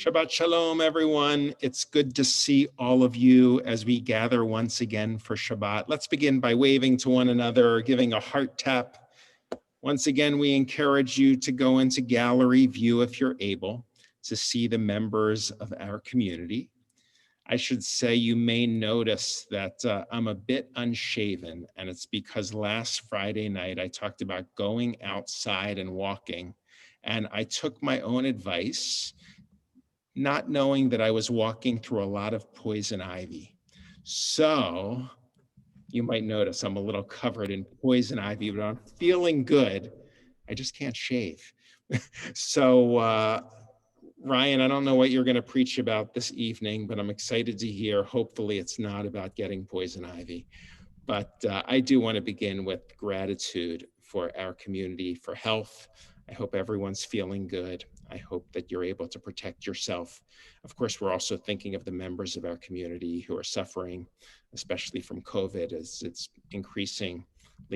Shabbat Shalom, everyone. It's good to see all of you as we gather once again for Shabbat. Let's begin by waving to one another, giving a heart tap. Once again, we encourage you to go into gallery view if you're able to see the members of our community. I should say you may notice that I'm a bit unshaven, and it's because last Friday night I talked about going outside and walking, and I took my own advice, not knowing that I was walking through a lot of poison ivy. So you might notice I'm a little covered in poison ivy, but I'm feeling good. I just can't shave. So Ryan, I don't know what you're going to preach about this evening, but I'm excited to hear. Hopefully it's not about getting poison ivy. But I do want to begin with gratitude for our community, for health. I hope everyone's feeling good. I hope that you're able to protect yourself. Of course, we're also thinking of the members of our community who are suffering, especially from COVID, as it's increasingly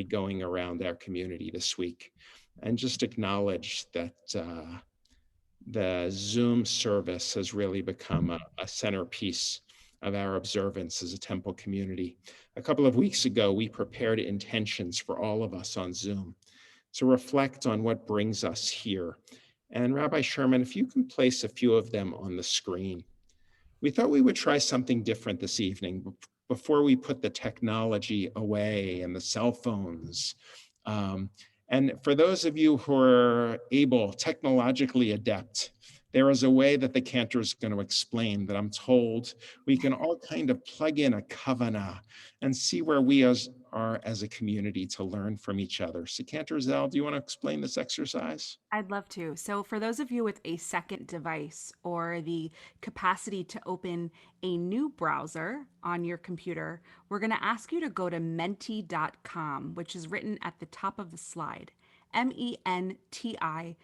going around our community this week. And just acknowledge that the Zoom service has really become a centerpiece of our observance as a temple community. A couple of weeks ago, we prepared intentions for all of us on Zoom to reflect on what brings us here. And Rabbi Sherman, if you can place a few of them on the screen. We thought we would try something different this evening before we put the technology away and the cell phones. And for those of you who are able, technologically adept, there is a way that the cantor is going to explain that I'm told we can all kind of plug in a kavanah and see where we are as a community to learn from each other. So Cantor Zell, do you want to explain this exercise? I'd love to. So, for those of you with a second device or the capacity to open a new browser on your computer, we're going to ask you to go to menti.com, which is written at the top of the slide, menti.com.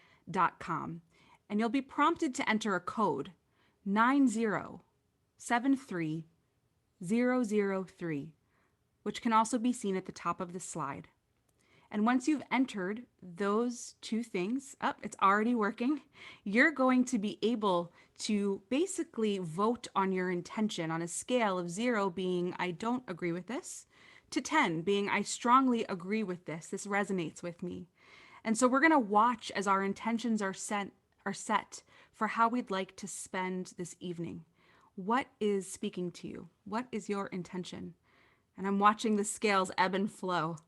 And you'll be prompted to enter a code 9073003, which can also be seen at the top of the slide. And once you've entered those two things, it's already working, you're going to be able to basically vote on your intention on a scale of 0 being I don't agree with this, to 10 being I strongly agree with this. This resonates with me. And so we're going to watch as our intentions are set for how we'd like to spend this evening. What is speaking to you? What is your intention? And I'm watching the scales ebb and flow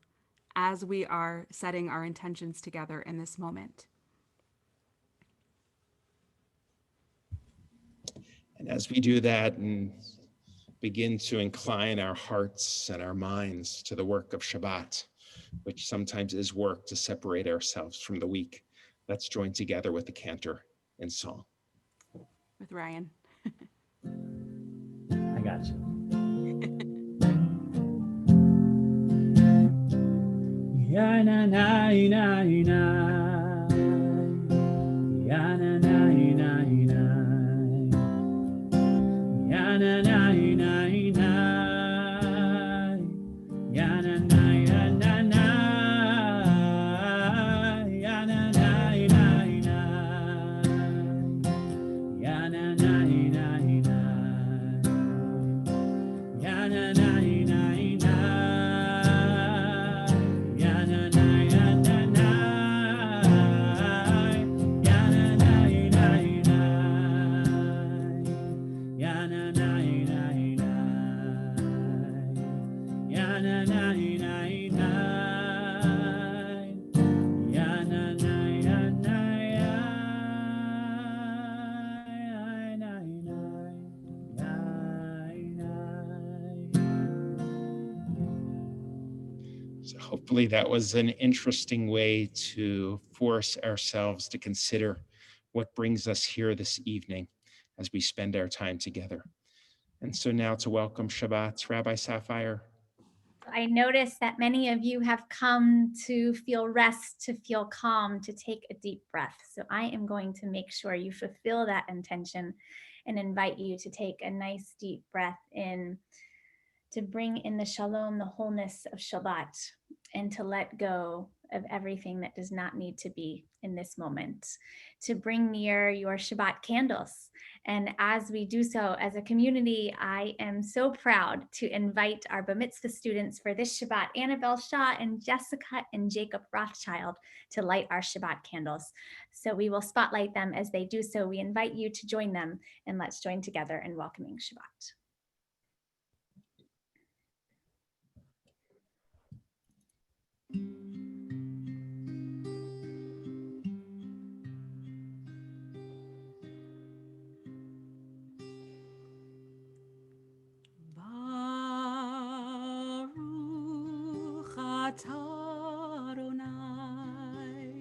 as we are setting our intentions together in this moment. And as we do that and begin to incline our hearts and our minds to the work of Shabbat, which sometimes is work to separate ourselves from the week, let's join together with the cantor in song. With Ryan. I got you. Ya na na na na, ya na na na na, ya na na na na, ya na na na na, ya na na na na, ya na na na na, ya na na. Hopefully that was an interesting way to force ourselves to consider what brings us here this evening as we spend our time together. And so now to welcome Shabbat, Rabbi Sapphire. I notice that many of you have come to feel rest, to feel calm, to take a deep breath. So I am going to make sure you fulfill that intention and invite you to take a nice deep breath in, to bring in the shalom, the wholeness of Shabbat, and to let go of everything that does not need to be in this moment, to bring near your Shabbat candles. And as we do so as a community, I am so proud to invite our Bar Mitzvah students for this Shabbat, Annabelle Shaw and Jessica and Jacob Rothschild, to light our Shabbat candles. So we will spotlight them as they do so. We invite you to join them, and let's join together in welcoming Shabbat. Baruch atah Adonai,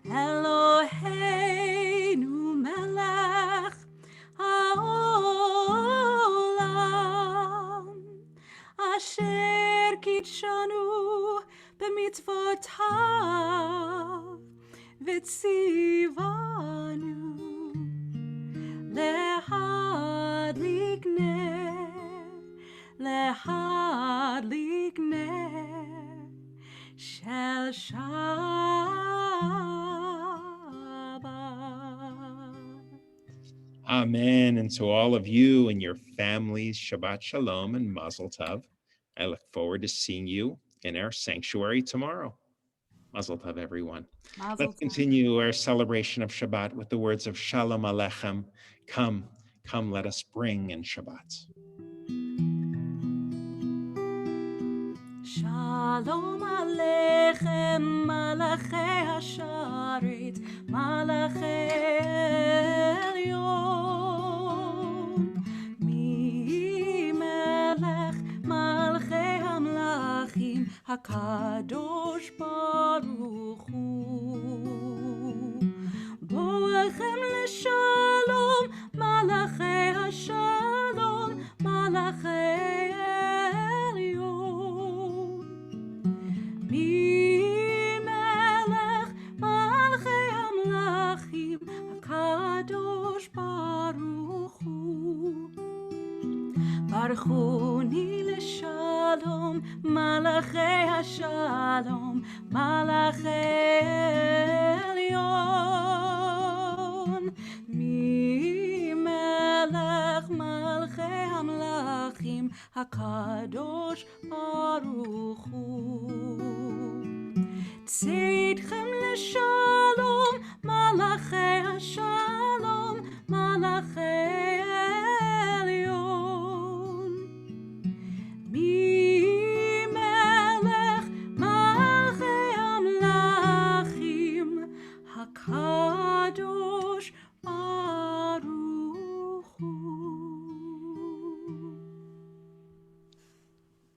Eloheinu melech haolam, asher kitshanu b'mitzvotav v'tzivanu להדליק נר של Shabbat. Amen. And to all of you and your families, Shabbat Shalom and Mazel Tov. I look forward to seeing you in our sanctuary tomorrow. Mazel Tov, everyone. Mazel Let's tov. continue our celebration of Shabbat with the words of Shalom Aleichem. Come, come, let us bring in Shabbat. Shalom Aleichem, Malachei Hasharet, Malachei Elyon, Mi Melech Malchei Hamlachim, HaKadosh Baruch Hu. Boachem leShalom, Malachei Hashalom, Malachei Elyon, Mi Melech Malchei Hamlachim, HaKadosh Baruch Hu. Baruchuni leShalom, Malachei Hashalom, Malachei Elyon, Mi Melech Malchei Hamlachim, HaKadosh Baruch Hu. Tzidchem leShalom, Malachei Hashalom, Malachei Elyon, Mi Melech Malchei Hamlachim, HaKadosh Baruch Hu.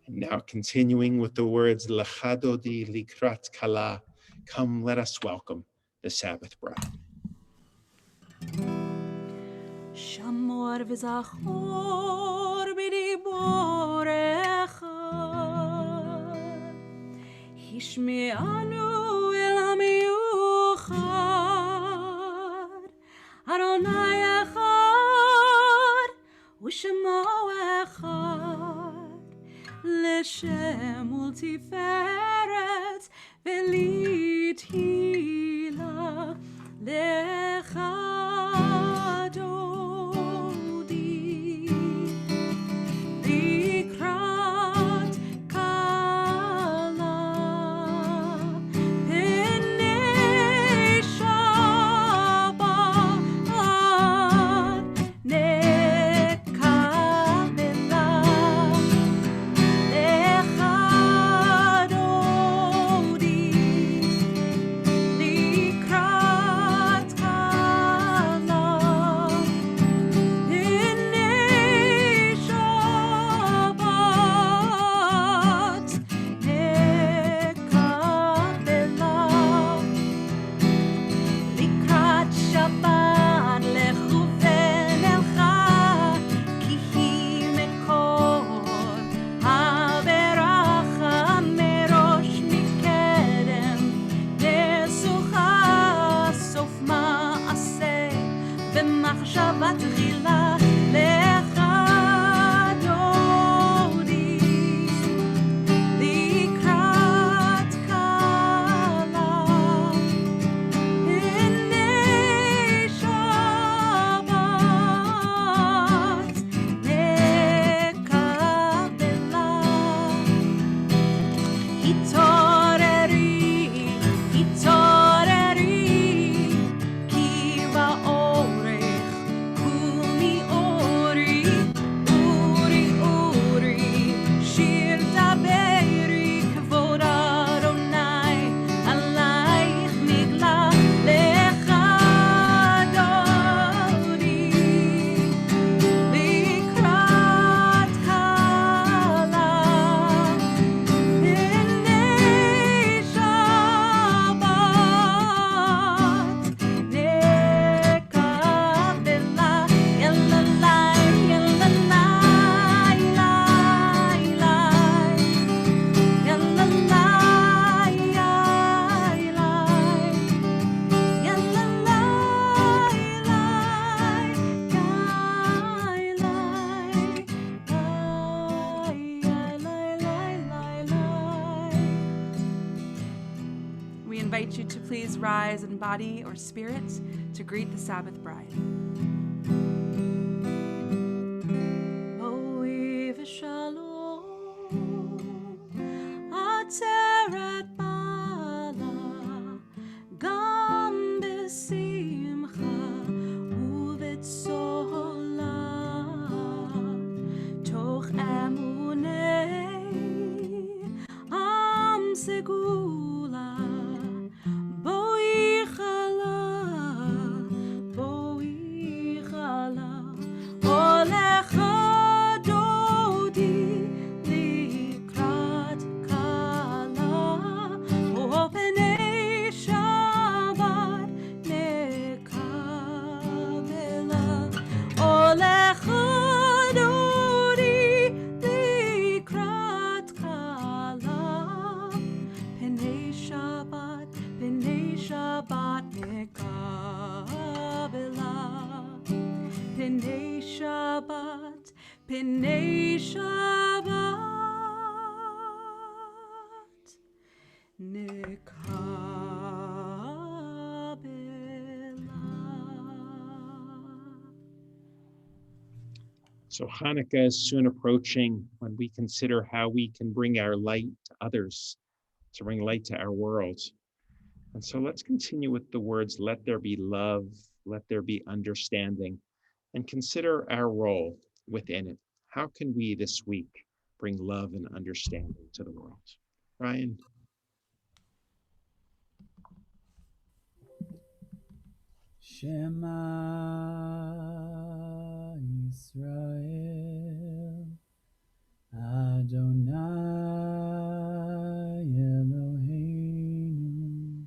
And now continuing with the words Lecha Dodi Likrat Kala. Come, let us welcome the Sabbath bride. Shamor v'zachor b'diborecha, Hishme'anu el ha'miyuchad, Adonai echad u'shemo echad, L'shem ultiferet v'litila lecha Dodi likrat kala b'nei Shabbat nekabela lecha Dodi likrat kala invite you to please rise in body or spirit to greet the Sabbath bride. Boi v'shalom, ateret bala, gam b'simcha u'v'tzola, toch emunei am segula, boi chala, olecha dodi likrat kala, o pnei Shabbat nekabela, olecha dodi likrat kala, pnei Shabbat nekabela. Pnei Shabbat nekabela. So Hanukkah is soon approaching when we consider how we can bring our light to others, to bring light to our world. And so let's continue with the words, let there be love, let there be understanding, and consider our role within it. How can we this week bring love and understanding to the world? Ryan? Shema Yisrael, Adonai Eloheinu,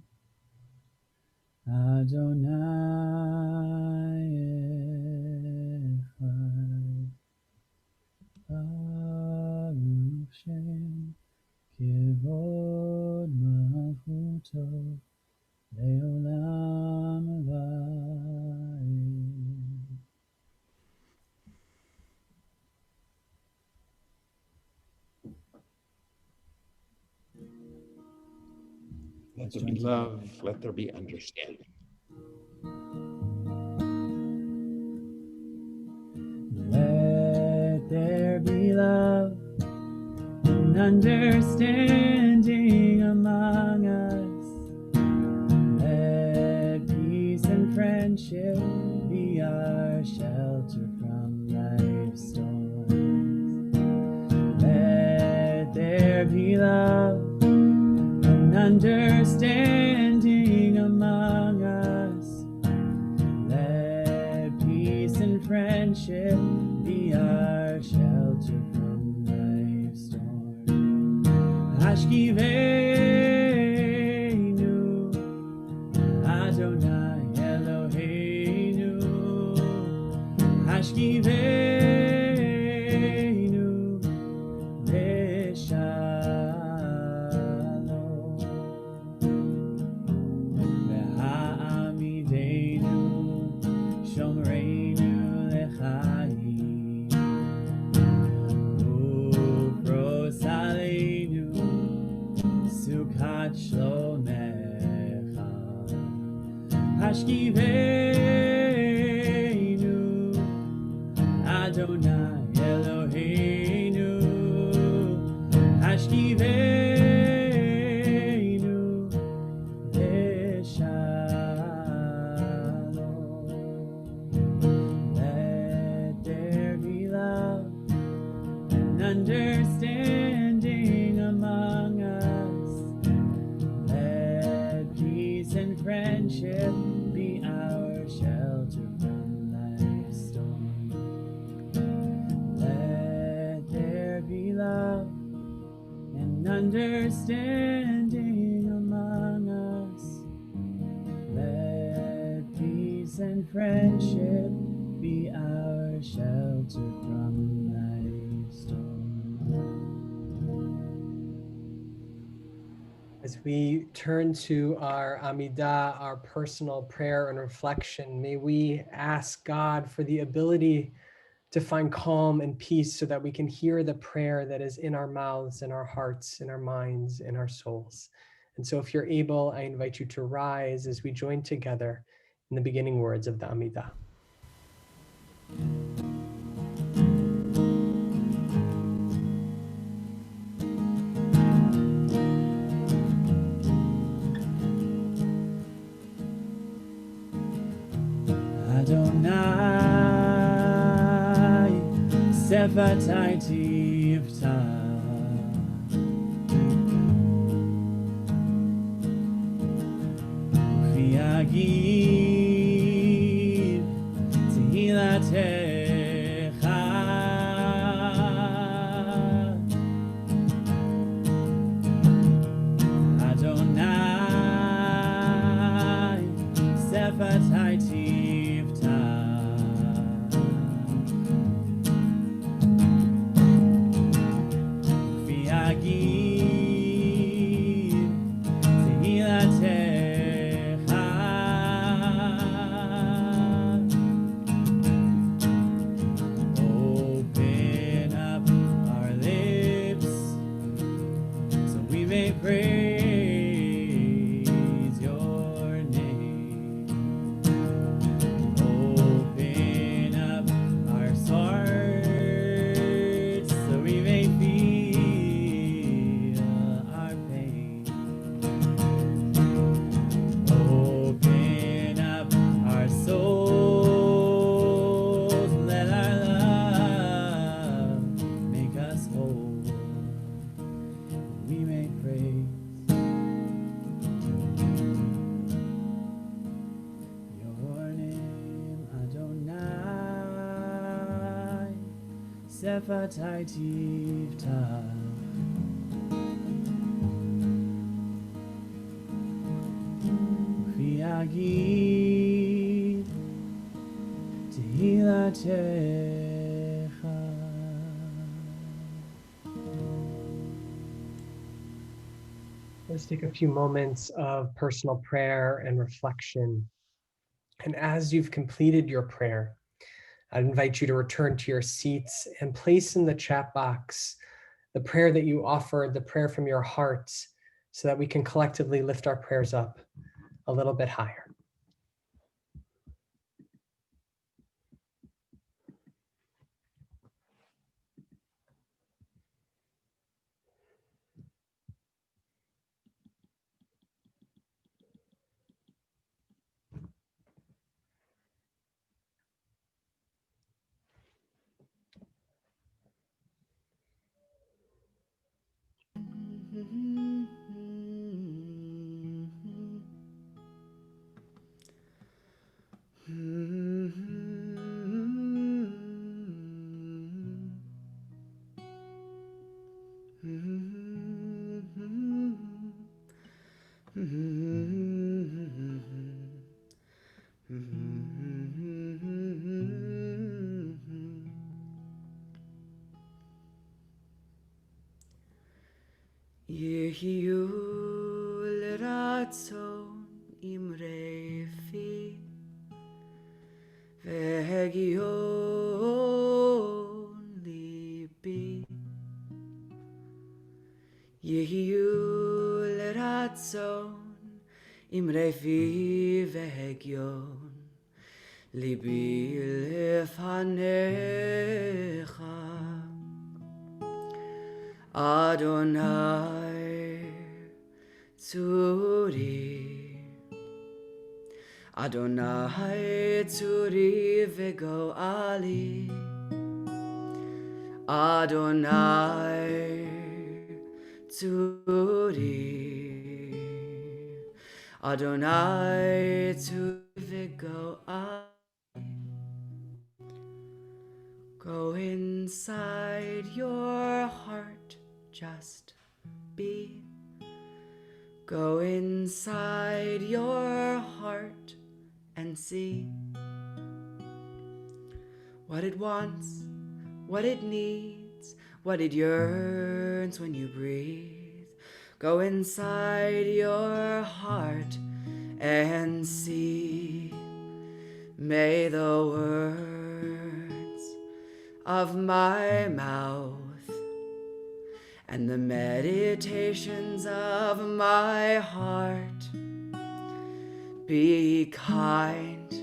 Adonai Echad, Baruch Shem Kivod Malchuto Leolam Va'ed. Let there be love, let there be understanding. Let there be love and understanding among us. Let peace and friendship be our shelter from life's storms. Let there be love and understanding among us. Let peace and friendship be our shelter from life's storm. Hashkiveinu, Adonai Eloheinu. Hashkiveinu, Beshalom. Ve'ha'amideinu, Shomreinu lechaim. Ufros aleinu, Sukkot shlomecha. Hashkiveinu, Adonai Eloheinu. Hashkiveinu, Beshalom. Let there be love and understanding among us. Let peace and friendship be our shelter from life's storm. Let there be love and understanding among us. Let peace and friendship be our shelter from life's storm. As we turn to our Amidah, our personal prayer and reflection, may we ask God for the ability to find calm and peace so that we can hear the prayer that is in our mouths, in our hearts, in our minds, in our souls. And so if you're able, I invite you to rise as we join together in the beginning words of the Amidah. Adonai, Sefatai Tivta. Ufiagid Tehilatecha. Adonai, Sefatai Tivta. Ufiagid Tehilatecha. Open up our lips so we may praise your name. Open up our hearts so we may feel our pain. Open up our souls, let our love make us whole. We may praise your name, Adonai, Sefatai Tivta. Ufiagid Tehilatecha. Let's take a few moments of personal prayer and reflection. And as you've completed your prayer, I'd invite you to return to your seats and place in the chat box the prayer that you offered, the prayer from your heart, so that we can collectively lift our prayers up a little bit higher. Yehiyu l'ratzon imre fi ve'hegion libi. Yehiyu l'ratzon imre fi ve'hegion libi lefanecha. Adonai Tzuri, Adonai Tzuri v'go'ali, Adonai Tzuri, Adonai Tzuri v'go'ali. Go inside your heart, just be. Go inside your heart and see what it wants, what it needs, what it yearns when you breathe. Go inside your heart and see. May the words of my mouth and the meditations of my heart be kind,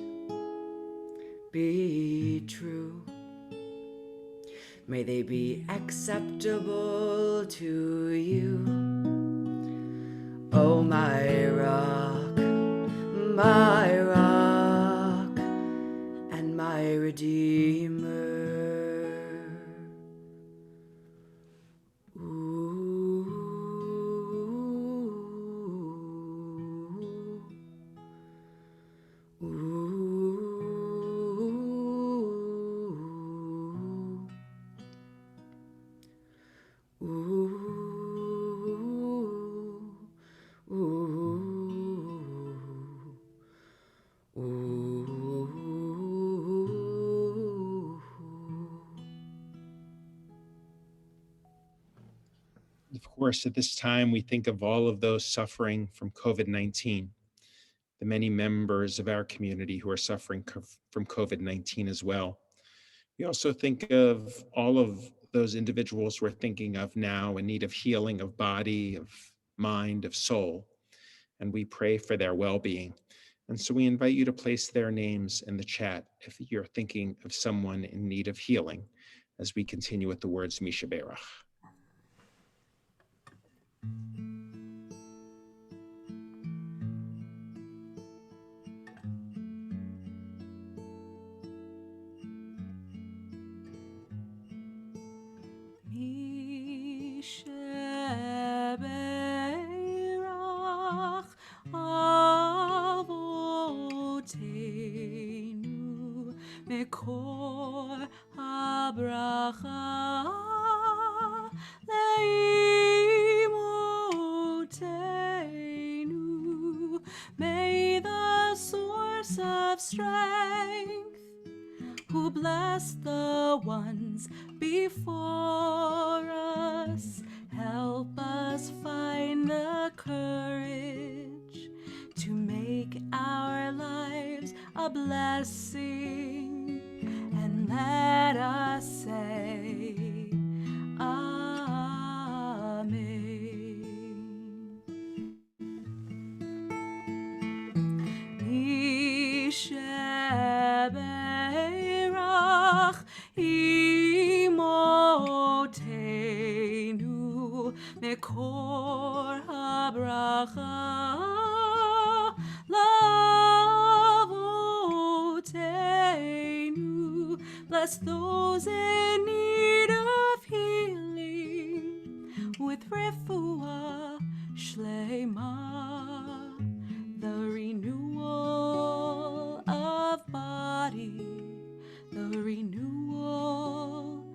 be true. May they be acceptable to you, oh my rock, and my redeemer. Of course, at this time, we think of all of those suffering from COVID-19, the many members of our community who are suffering from COVID-19 as well. We also think of all of those individuals we're thinking of now in need of healing of body, of mind, of soul, and we pray for their well-being. And so we invite you to place their names in the chat if you're thinking of someone in need of healing as we continue with the words Misha Berach. Sheberach Avoteinu Mekor HaBracha Leimotenu. May the source of strength, who bless the ones before us, help us find the courage to make our lives a blessing, and let us say Amen. Misheberach Imotenu Mekor HaBracha Lavotenu. Bless those in need of healing with refuah shlema, the renewal of body, the renewal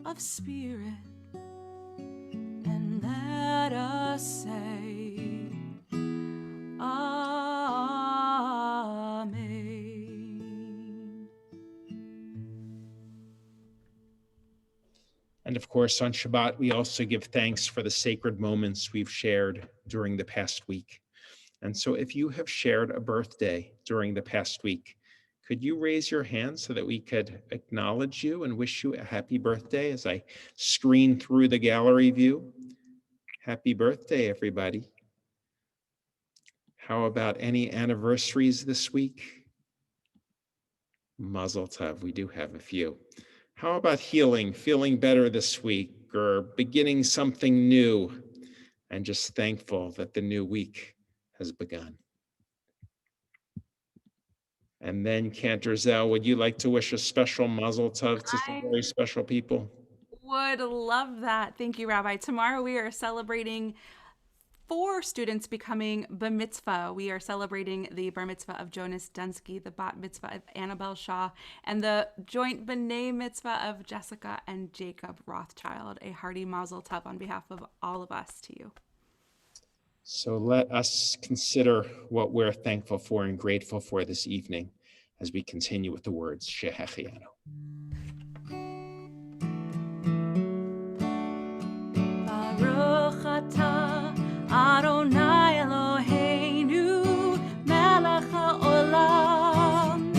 of spirit, and let us say Amen. And of course, on Shabbat, we also give thanks for the sacred moments we've shared during the past week. And so if you have shared a birthday during the past week, could you raise your hand so that we could acknowledge you and wish you a happy birthday as I screen through the gallery view? Happy birthday, everybody. How about any anniversaries this week? Mazel tov, we do have a few. How about healing, feeling better this week, or beginning something new, and just thankful that the new week has begun? And then, Cantor Zell, would you like to wish a special mazel tov to some very special people? Would love that. Thank you, Rabbi. Tomorrow we are celebrating 4 students becoming bar mitzvah. We are celebrating the bar mitzvah of Jonas Dunsky, the bat mitzvah of Annabelle Shaw, and the joint b'nai mitzvah of Jessica and Jacob Rothschild. A hearty mazel tov on behalf of all of us to you. So let us consider what we're thankful for and grateful for this evening as we continue with the words Shehechianu. Baruch atah Adonai Eloheinu melech haolam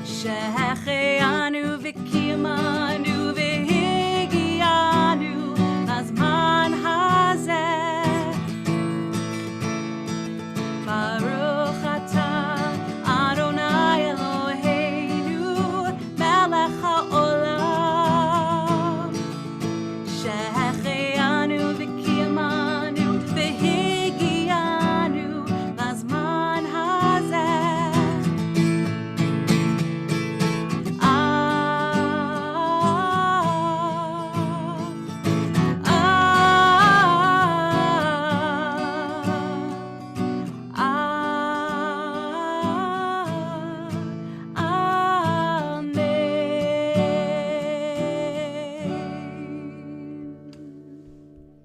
shehechianu v'kimanu v'higianu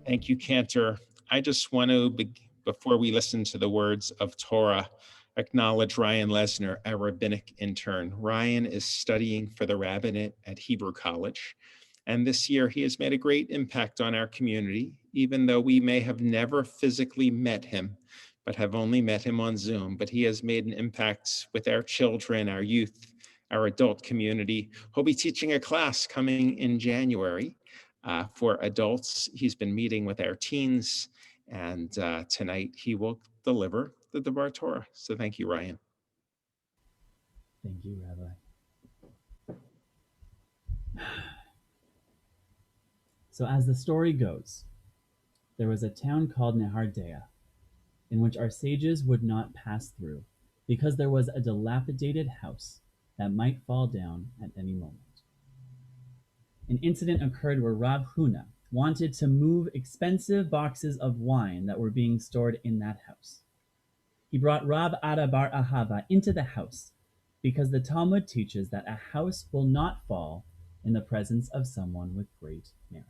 Thank you, Cantor. I just want to, before we listen to the words of Torah, acknowledge Ryan Lesner, our rabbinic intern. Ryan is studying for the rabbinate at Hebrew College. And this year, he has made a great impact on our community, even though we may have never physically met him, but have only met him on Zoom. But he has made an impact with our children, our youth, our adult community. He'll be teaching a class coming in January for adults. He's been meeting with our teens, and tonight he will deliver the Devar Torah. So thank you, Ryan. Thank you, Rabbi. So as the story goes, there was a town called Nehardea, in which our sages would not pass through, because there was a dilapidated house that might fall down at any moment. An incident occurred where Rav Huna wanted to move expensive boxes of wine that were being stored in that house. He brought Rav Ada bar Ahava into the house because the Talmud teaches that a house will not fall in the presence of someone with great merit.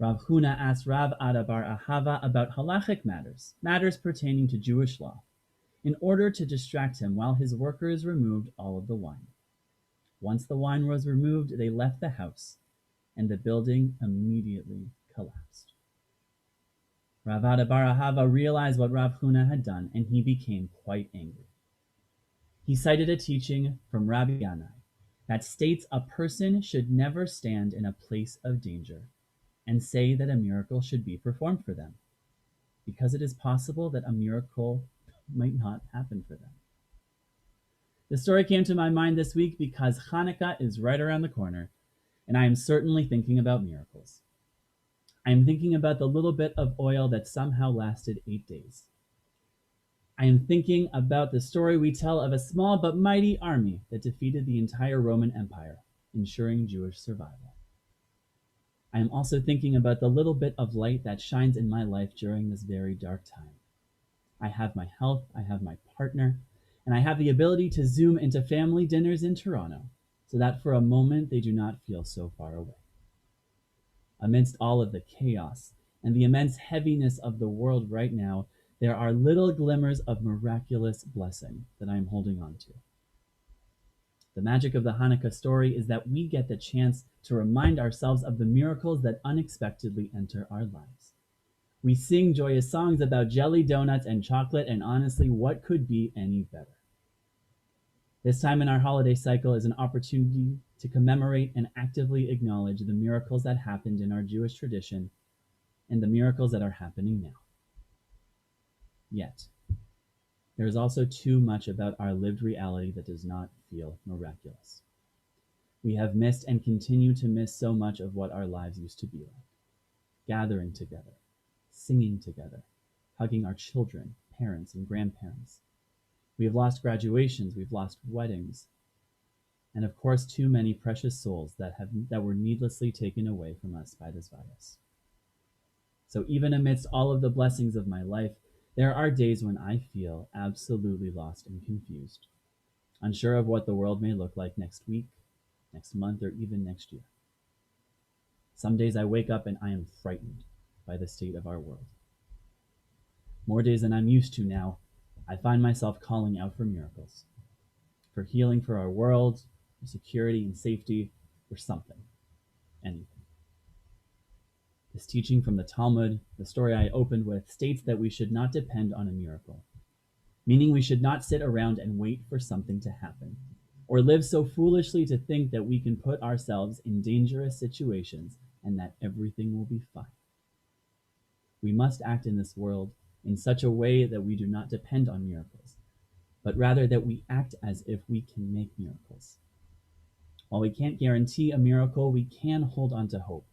Rav Huna asked Rav Ada bar Ahava about halachic matters, matters pertaining to Jewish law, in order to distract him while his workers removed all of the wine. Once the wine was removed, they left the house, and the building immediately collapsed. Rav Ada bar Ahava realized what Rav Huna had done, and he became quite angry. He cited a teaching from Rabbi Yanai that states a person should never stand in a place of danger and say that a miracle should be performed for them, because it is possible that a miracle might not happen for them. The story came to my mind this week because Hanukkah is right around the corner, and I am certainly thinking about miracles. I am thinking about the little bit of oil that somehow lasted 8 days. I am thinking about the story we tell of a small but mighty army that defeated the entire Roman Empire, ensuring Jewish survival. I am also thinking about the little bit of light that shines in my life during this very dark time. I have my health, I have my partner, and I have the ability to Zoom into family dinners in Toronto so that for a moment they do not feel so far away. Amidst all of the chaos and the immense heaviness of the world right now, there are little glimmers of miraculous blessing that I am holding on to. The magic of the Hanukkah story is that we get the chance to remind ourselves of the miracles that unexpectedly enter our lives. We sing joyous songs about jelly donuts and chocolate, and honestly, what could be any better? This time in our holiday cycle is an opportunity to commemorate and actively acknowledge the miracles that happened in our Jewish tradition and the miracles that are happening now. Yet, there is also too much about our lived reality that does not feel miraculous. We have missed and continue to miss so much of what our lives used to be like. Gathering together, singing together, hugging our children, parents, and grandparents. We have lost graduations, we've lost weddings, and of course too many precious souls that were needlessly taken away from us by this virus. So even amidst all of the blessings of my life, there are days when I feel absolutely lost and confused, unsure of what the world may look like next week, next month, or even next year. Some days I wake up and I am frightened by the state of our world. More days than I'm used to now, I find myself calling out for miracles, for healing for our world, for security and safety, for something, anything. This teaching from the Talmud, the story I opened with, states that we should not depend on a miracle, meaning we should not sit around and wait for something to happen, or live so foolishly to think that we can put ourselves in dangerous situations and that everything will be fine. We must act in this world in such a way that we do not depend on miracles, but rather that we act as if we can make miracles. While we can't guarantee a miracle, we can hold on to hope.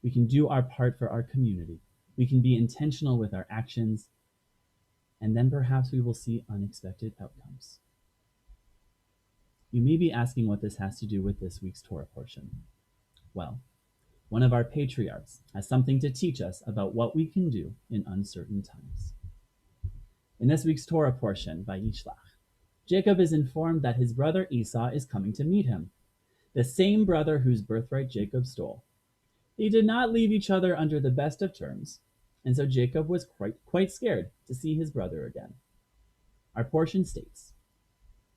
We can do our part for our community. We can be intentional with our actions, and then perhaps we will see unexpected outcomes. You may be asking what this has to do with this week's Torah portion. Well, one of our patriarchs has something to teach us about what we can do in uncertain times. In this week's Torah portion by Yishlach, Jacob is informed that his brother Esau is coming to meet him, the same brother whose birthright Jacob stole. They did not leave each other under the best of terms, and so Jacob was quite scared to see his brother again. Our portion states,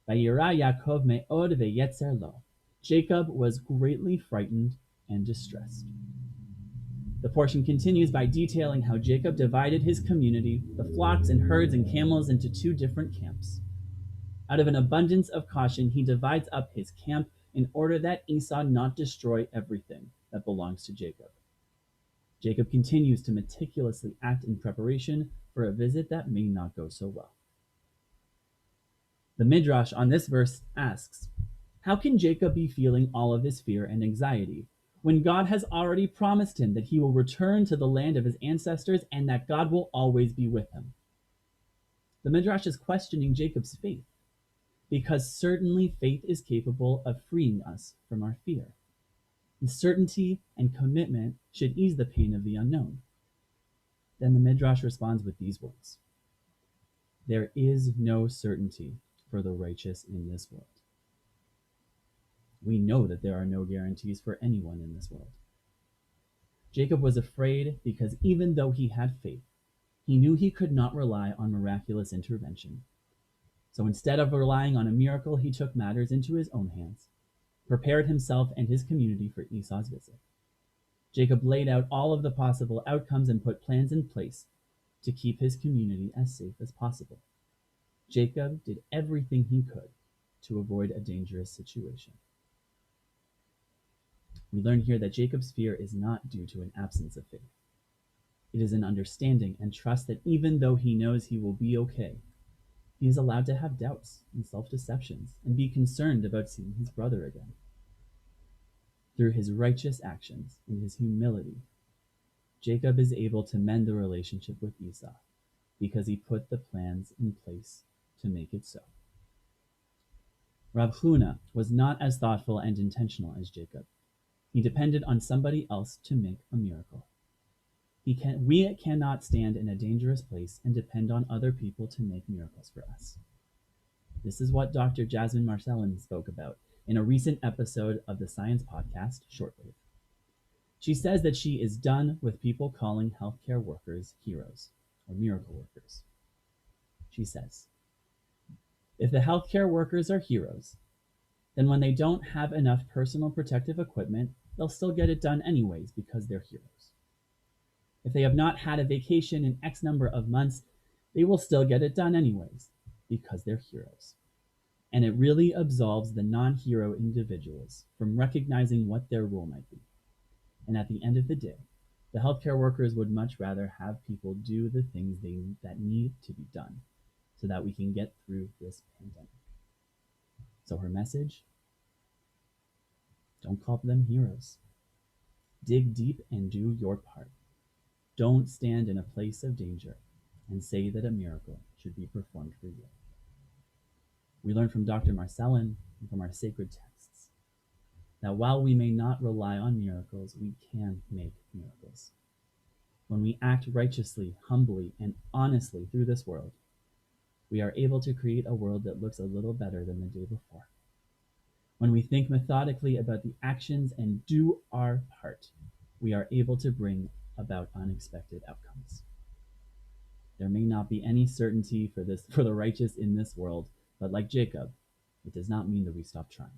Vayira Yaakov me'od ve'yetzer lo. Jacob was greatly frightened and distressed. The portion continues by detailing how Jacob divided his community, the flocks and herds and camels, into two different camps. Out of an abundance of caution, he divides up his camp in order that Esau not destroy everything that belongs to Jacob. Jacob continues to meticulously act in preparation for a visit that may not go so well. The Midrash on this verse asks, how can Jacob be feeling all of this fear and anxiety when God has already promised him that he will return to the land of his ancestors and that God will always be with him? The Midrash is questioning Jacob's faith, because certainly faith is capable of freeing us from our fear. And certainty and commitment should ease the pain of the unknown. Then the Midrash responds with these words, there is no certainty for the righteous in this world. We know that there are no guarantees for anyone in this world. Jacob was afraid because even though he had faith, he knew he could not rely on miraculous intervention. So instead of relying on a miracle, he took matters into his own hands, prepared himself and his community for Esau's visit. Jacob laid out all of the possible outcomes and put plans in place to keep his community as safe as possible. Jacob did everything he could to avoid a dangerous situation. We learn here that Jacob's fear is not due to an absence of faith. It is an understanding and trust that even though he knows he will be okay, he is allowed to have doubts and self-deceptions and be concerned about seeing his brother again. Through his righteous actions and his humility, Jacob is able to mend the relationship with Esau because he put the plans in place to make it so. Rav Huna was not as thoughtful and intentional as Jacob. He depended on somebody else to make a miracle. We cannot stand in a dangerous place and depend on other people to make miracles for us. This is what Dr. Jasmine Marcellin spoke about in a recent episode of the science podcast, Shortwave. She says that she is done with people calling healthcare workers heroes or miracle workers. She says, if the healthcare workers are heroes, then when they don't have enough personal protective equipment, they'll still get it done anyways because they're heroes. If they have not had a vacation in X number of months, they will still get it done anyways because they're heroes. And it really absolves the non-hero individuals from recognizing what their role might be. And at the end of the day, the healthcare workers would much rather have people do the things that need to be done so that we can get through this pandemic. So her message, don't call them heroes. Dig deep and do your part. Don't stand in a place of danger and say that a miracle should be performed for you. We learn from Dr. Marcellin and from our sacred texts that while we may not rely on miracles, we can make miracles. When we act righteously, humbly, and honestly through this world, we are able to create a world that looks a little better than the day before. When we think methodically about the actions and do our part, we are able to bring about unexpected outcomes. There may not be any certainty for the righteous in this world, but like Jacob, it does not mean that we stop trying.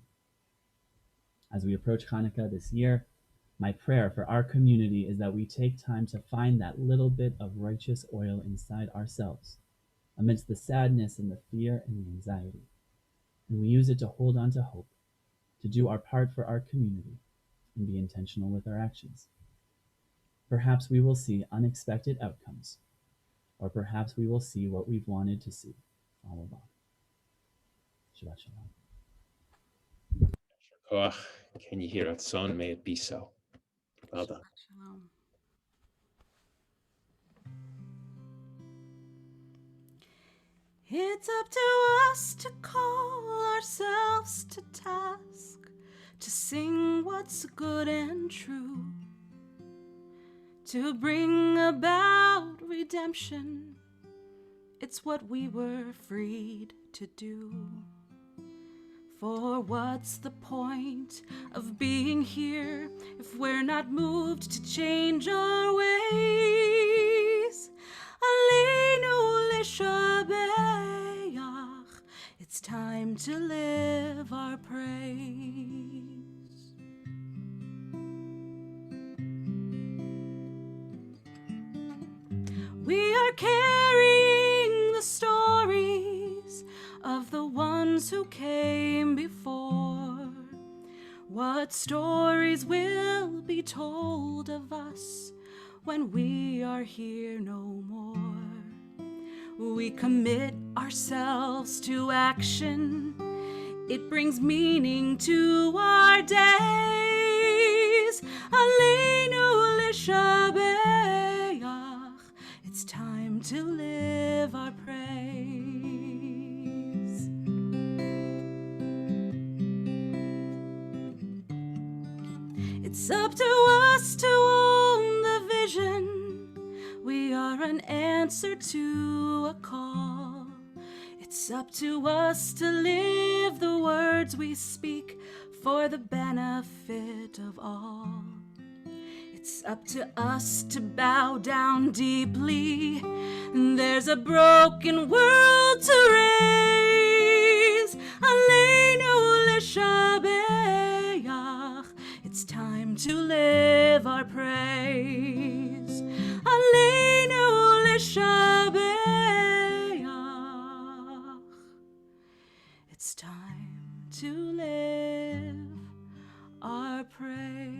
As we approach Hanukkah this year, my prayer for our community is that we take time to find that little bit of righteous oil inside ourselves, amidst the sadness and the fear and the anxiety, and we use it to hold on to hope, to do our part for our community, and be intentional with our actions. Perhaps we will see unexpected outcomes, or perhaps we will see what we've wanted to see all along. Shabbat shalom. Oh, can you hear it? Son, may it be so. Well done. Shalom. It's up to us to call ourselves to task, to sing what's good and true, to bring about redemption. It's what we were freed to do. For what's the point of being here if we're not moved to change our ways? Aleinu l'shabeach. It's time to live our praise. We are carrying the stories of the ones who came before. What stories will be told of us when we are here no more? We commit ourselves to action. It brings meaning to our days. Aleinu l'shabeach. It's time to live our praise. It's up to us to own the vision. We are an answer to a call. It's up to us to live the words we speak for the benefit of all. It's up to us to bow down deeply. There's a broken world to raise. Aleinu l'shabeach. It's time to live our praise. Aleinu l'shabeach. It's time to live our praise.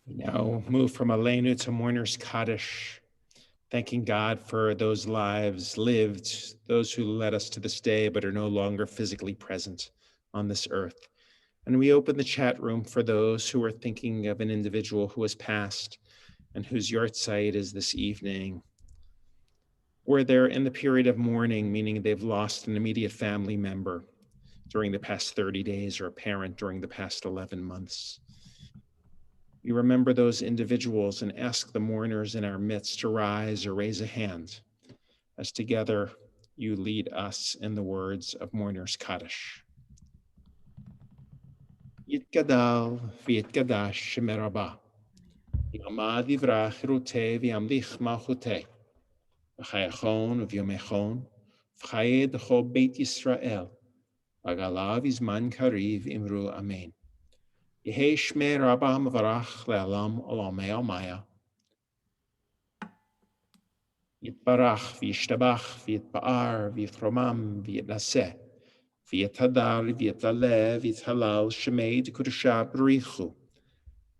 We now move from Aleinu to Mourner's Kaddish, thanking God for those lives lived, those who led us to this day but are no longer physically present on this earth. And we open the chat room for those who are thinking of an individual who has passed and whose yahrzeit is this evening, or they're in the period of mourning, meaning they've lost an immediate family member during the past 30 days or a parent during the past 11 months. We remember those individuals and ask the mourners in our midst to rise or raise a hand as together you lead us in the words of Mourner's Kaddish. Yitgadal v'yitgadash Shemer Rabba, Yamad yivrach ruteh v'yamlich malchuteh, v'chayachon v'yomechon, v'chayed d'chol Beit Yisrael, v'galav izman kariv imru amen. Yehei Shmei Rabba Mavarach Le'alam Olamei Almaya. Yitbarach v'yishtabach v'yitba'ar v'yitromam v'yitnaseh v'yitadar v'yitaleh v'yithalal Shemei D'Kudusha B'richu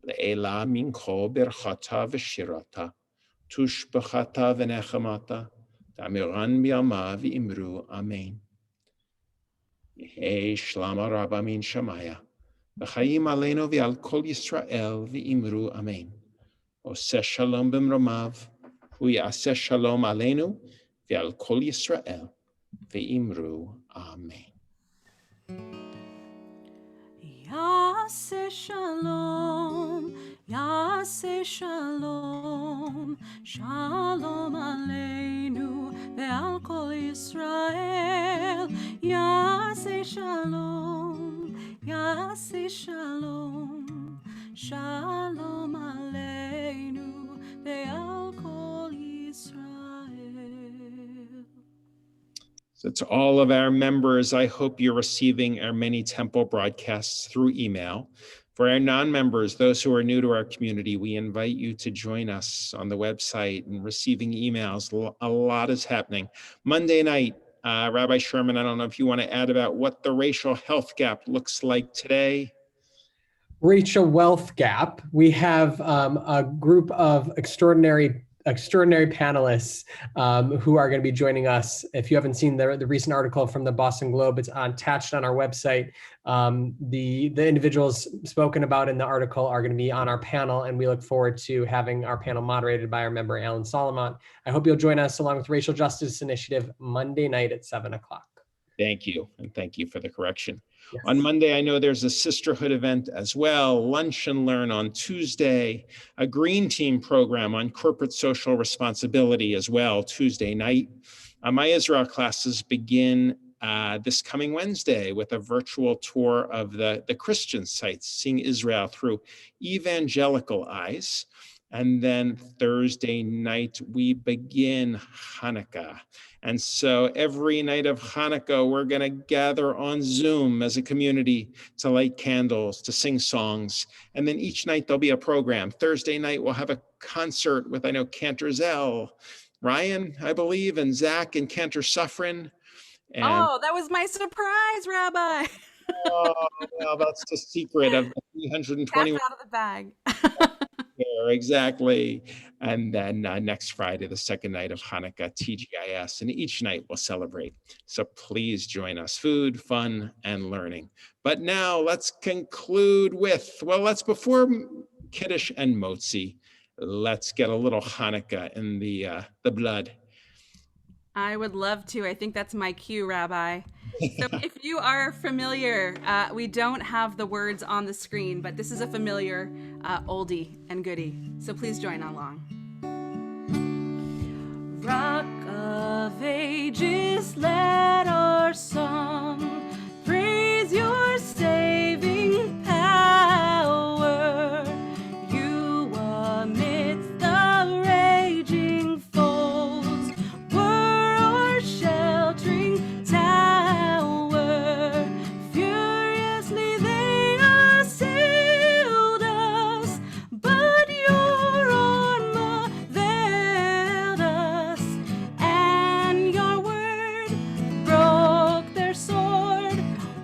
Le'ela Mincho Berchata V'shirata Tush B'chata V'nechamata Ta'amiran B'yama V'imru Amen. Yehei Shlama Rabba Min Shamaya V'chayim aleinu v'al kol Yisrael v'imru amen. Oseh shalom b'mromav, hu yaseh shalom aleinu v'al kol Yisrael v'imru amen. Yaseh shalom, Yaseh shalom, shalom aleinu ve'al kol Yisrael. Yaseh shalom, Yaseh shalom, shalom aleinu ve'al kol Yisrael. So to all of our members, I hope you're receiving our many temple broadcasts through email. For our non-members, those who are new to our community, we invite you to join us on the website and receiving emails. A lot is happening. Monday night, Rabbi Sherman, I don't know if you want to add about what the racial health gap looks like today. Racial wealth gap. We have a group of extraordinary panelists who are going to be joining us. If you haven't seen the recent article from the Boston Globe, it's attached on our website. The individuals spoken about in the article are going to be on our panel, and we look forward to having our panel moderated by our member, Alan Solomon. I hope you'll join us along with Racial Justice Initiative Monday night at 7 o'clock. Thank you. And thank you for the correction. Yes. On Monday, I know there's a sisterhood event as well. Lunch and Learn on Tuesday, a green team program on corporate social responsibility as well, Tuesday night. My Israel classes begin this coming Wednesday with a virtual tour of the Christian sites, seeing Israel through evangelical eyes. And then Thursday night, we begin Hanukkah. And so every night of Hanukkah, we're going to gather on Zoom as a community to light candles, to sing songs. And then each night there'll be a program. Thursday night, we'll have a concert with, I know, Cantor Zell, Ryan, I believe, and Zach and Cantor Suffren. And Oh, that was my surprise, Rabbi. oh, well, that's the secret of the 321. That's out of the bag. There, exactly. And then next Friday, the second night of Hanukkah, TGIS, and each night we'll celebrate. So please join us. Food, fun, and learning. But now let's conclude with, well, let's before Kiddush and Motzi, let's get a little Hanukkah in the blood. I would love to. I think that's my cue, Rabbi. So if you are familiar, we don't have the words on the screen, but this is a familiar oldie and goodie. So please join along. Rock of Ages, let our song praise your saving power. You amidst the raging foes were our sheltering tower. Furiously they assailed us, but your armor veiled us, and your word broke their sword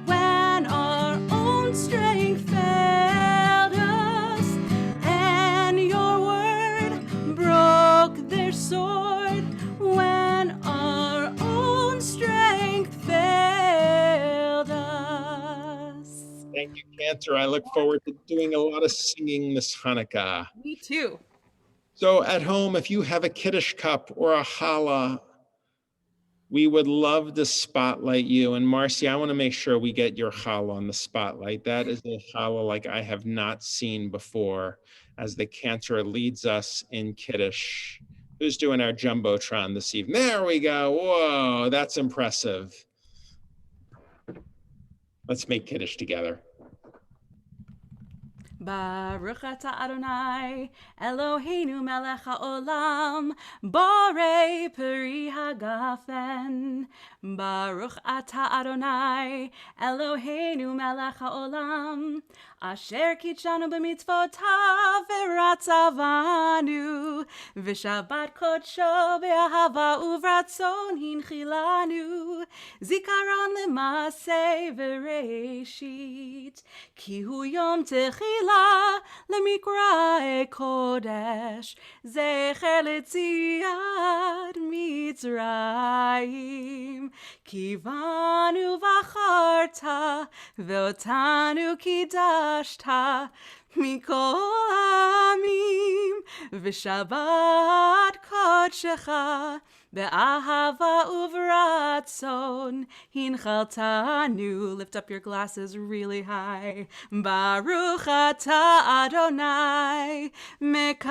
when our own strength failed us, and your word broke their sword when our own strength failed us. Thank you, Cantor. I look forward to doing a lot of singing this Hanukkah. Me too. So at home, if you have a Kiddush cup or a challah, we would love to spotlight you. And Marcy, I want to make sure we get your challah on the spotlight. That is a challah like I have not seen before, as the Cantor leads us in Kiddush. Who's doing our Jumbotron this evening? There we go. Whoa, that's impressive. Let's make Kiddush together. Baruch atah Adonai, Eloheinu melech haolam, borei peri hagafen. Baruch atah Adonai, Eloheinu melech haolam, asher kitshanu b'mitzvotav v'ratzavanu, v'shabbat kodsho be'ahava uvratzon hinchilanu, zikaron l'maseh v'reishit, ki hu yom techila למקראי קודש, זכר ליציאת מצרים. כי בנו בחרת, ואותנו קידשת, מכל העמים, ושבת קודשך, באהבה וברצון, הנחלתנו. Lift up your glasses really high. Baruch atah Adonai, mekadesh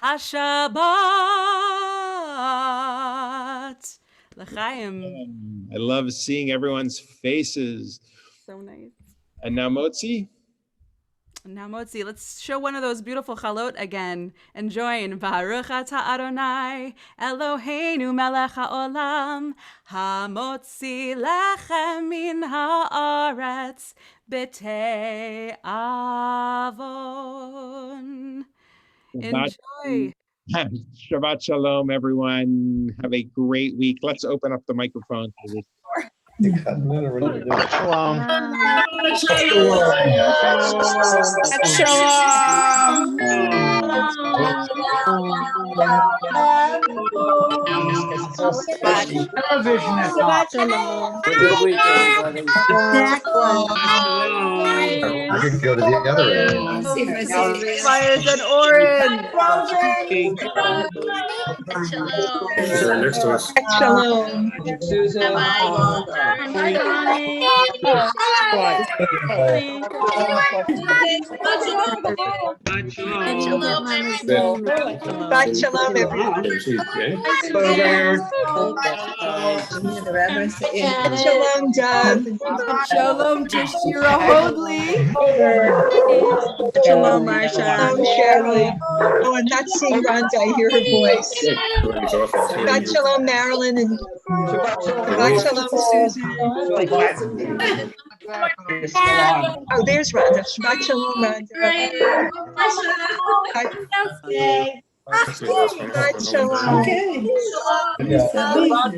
hashabbat. L'chaim. I love seeing everyone's faces. So nice. And now Motzi. Now, Motzi, let's show one of those beautiful chalot again and join Baruch atah Adonai, Eloheinu melech haolam, hamotzi lechem min haaretz b'tei avon. Enjoy. Shabbat shalom, everyone. Have a great week. Let's open up the microphone for this. Shalom. Shabbat shalom. Have a good week, everybody. I could go to the other end. Fires an orange. She's right next to us. Shalom. Susan. Shabbat shalom, everyone. Shalom, Doug. Shalom to Shira Hoadley. Shalom, Marsha. Shalom, Shirley. Oh, I'm not seeing Rhonda. I hear her voice. Shabbat shalom, Marilyn, and Shabbat shalom, Susan. Oh, there's Rhonda. Shabbat shalom, Rhonda. Shabbat shalom.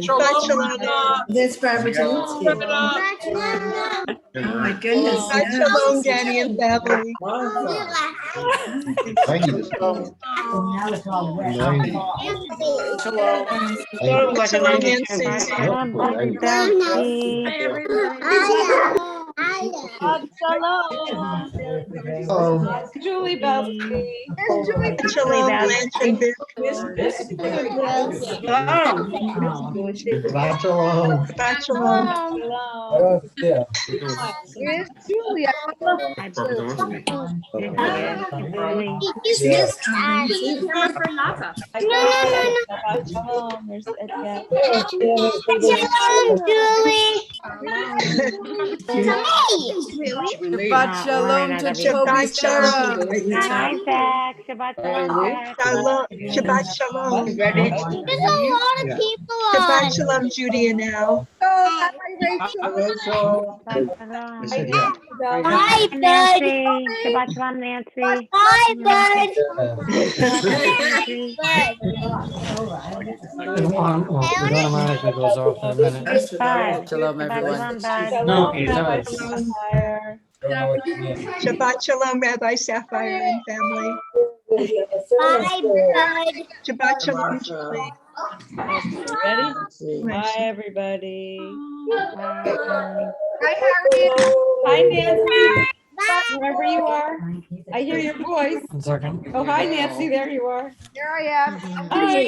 Shabbat shalom. This for opportunity. Oh my goodness. Shabbat shalom, Danny and family. 90 this morning. 90. Shabbat shalom, and Susie. Julie Belsky. Shabbat shalom, Blanche and Vic. Shabbat shalom. Shabbat shalom. Where's Julia? Shabbat shalom to Toby Shabbat shalom. Sarah. Hi, Zach. Shabbat Shalom. Shabbat shalom. Ready? There's a lot of people Shabbat shalom, Judy and Al. Hi, Nancy. Shabbat shalom, Nancy. Hi, bud. It automatically goes off in a minute. Shalom, everyone. No, it does. Shabbat shalom, Rabbi Sapphire and family. Hi, bud. Shabbat shalom, Julie. Ready? Hi, everybody. Hi, Harry. Hi, Nancy. Wherever you are. I hear your voice. 1 second. Oh, hi, Nancy. There you are. Here I am. Hi.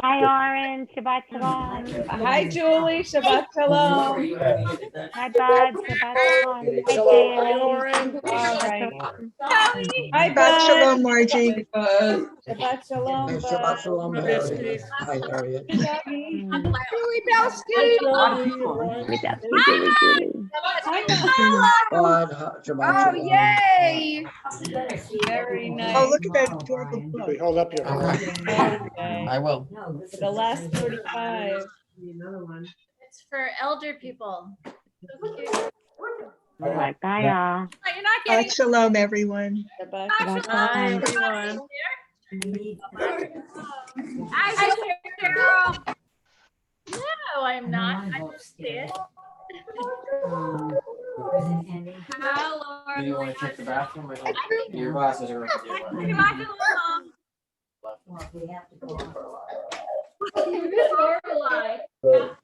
Hi, Oren. Shabbat shalom. Hi, Julie. Shabbat shalom. Hi, bud. Shabbat shalom. Hi, Jerry. All right. Hi, Shabbat Bud. shalom, Margie. Shabbat shalom. Shabbat shalom, Harriet. Hi, Harriet. Julie Belsky. Bud, Shabbat Oh, shalom. yay. Very nice. Oh, look at that adorable book. Hold up your Okay. I will. For the last 45. It's for elder people. All right, bye, y'all. Shabbat shalom, everyone. Shabbat Shabbat shalom. shalom. Hi, Cheryl. No, I'm not. I just did. Do you want to check the bathroom? Your glasses are right there. Shabbat shalom.